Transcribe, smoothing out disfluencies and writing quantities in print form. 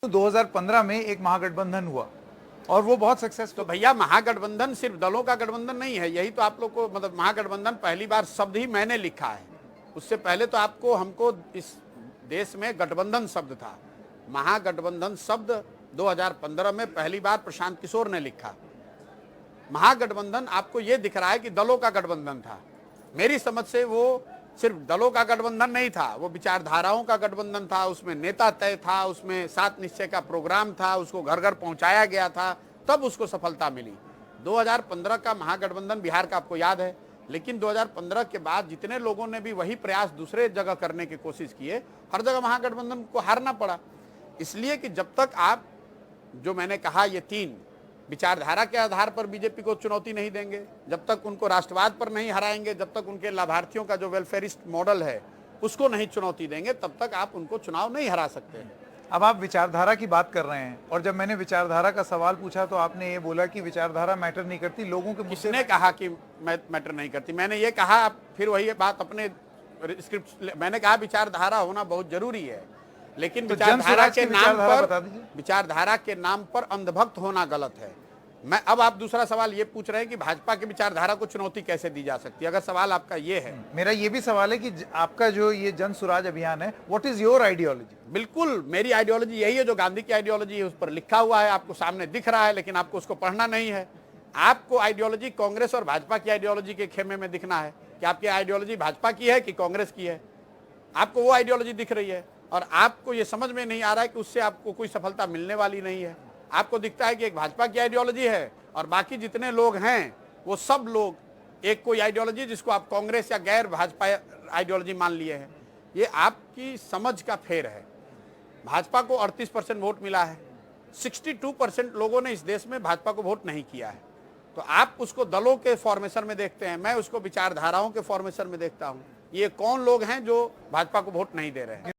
तो 2015 में एक महागठबंधन हुआ और वो बहुत तो सक्सेसफुल। भैया महागठबंधन सिर्फ दलों का गठबंधन नहीं है, यही तो आप लोग को मतलब महागठबंधन पहली बार शब्द ही मैंने लिखा है। उससे पहले तो आपको हमको इस देश में गठबंधन शब्द था। महागठबंधन शब्द 2015 में पहली बार प्रशांत किशोर ने लिखा। महागठबंधन आपको ये दिख रहा है कि दलों का गठबंधन था। मेरी समझ से वो सिर्फ दलों का गठबंधन नहीं था, वो विचारधाराओं का गठबंधन था। उसमें नेता तय था, उसमें 7 निश्चय का प्रोग्राम था, उसको घर घर पहुंचाया गया था, तब उसको सफलता मिली। 2015 का महागठबंधन बिहार का आपको याद है, लेकिन 2015 के बाद जितने लोगों ने भी वही प्रयास दूसरे जगह करने की कोशिश किए, हर जगह महागठबंधन को हारना पड़ा। इसलिए कि जब तक आप, जो मैंने कहा, ये 3 विचारधारा के आधार पर बीजेपी को चुनौती नहीं देंगे, जब तक उनको राष्ट्रवाद पर नहीं हराएंगे, जब तक उनके लाभार्थियों का जो वेलफेयरिस्ट मॉडल है उसको नहीं चुनौती देंगे, तब तक आप उनको चुनाव नहीं हरा सकते हैं। अब आप विचारधारा की बात कर रहे हैं और जब मैंने विचारधारा का सवाल पूछा तो आपने ये बोला कि विचारधारा मैटर नहीं करती, लोगों के मुद्दे। किसने कहा कि मैटर नहीं करती? मैंने ये कहा, आप फिर वही बात अपने स्क्रिप्ट, मैंने कहा विचारधारा होना बहुत जरूरी है, लेकिन तो विचारधारा के नाम पर, बता दीजिए। विचारधारा के नाम पर अंधभक्त होना गलत है। मैं अब आप दूसरा सवाल ये पूछ रहे हैं कि भाजपा की विचारधारा को चुनौती कैसे दी जा सकती है। अगर सवाल आपका ये है, मेरा ये भी सवाल है कि आपका जो ये जन सुराज अभियान है, व्हाट इज योर आइडियोलॉजी? बिल्कुल मेरी आइडियोलॉजी यही है जो गांधी की आइडियोलॉजी है, उस पर लिखा हुआ है, आपको सामने दिख रहा है, लेकिन आपको उसको पढ़ना नहीं है। आपको आइडियोलॉजी कांग्रेस और भाजपा की आइडियोलॉजी के खेमे में दिखना है कि आपकी आइडियोलॉजी भाजपा की है कि कांग्रेस की है। आपको वो आइडियोलॉजी दिख रही है और आपको ये समझ में नहीं आ रहा है कि उससे आपको कोई सफलता मिलने वाली नहीं है। आपको दिखता है कि एक भाजपा की आइडियोलॉजी है और बाकी जितने लोग हैं वो सब लोग एक कोई आइडियोलॉजी जिसको आप कांग्रेस या गैर भाजपा आइडियोलॉजी मान लिए हैं। ये आपकी समझ का फेर है। भाजपा को 38% वोट मिला है, 62% लोगों ने इस देश में भाजपा को वोट नहीं किया है। तो आप उसको दलों के फॉर्मेशन में देखते हैं, मैं उसको विचारधाराओं के फॉर्मेशन में देखता हूं। ये कौन लोग हैं जो भाजपा को वोट नहीं दे रहे हैं?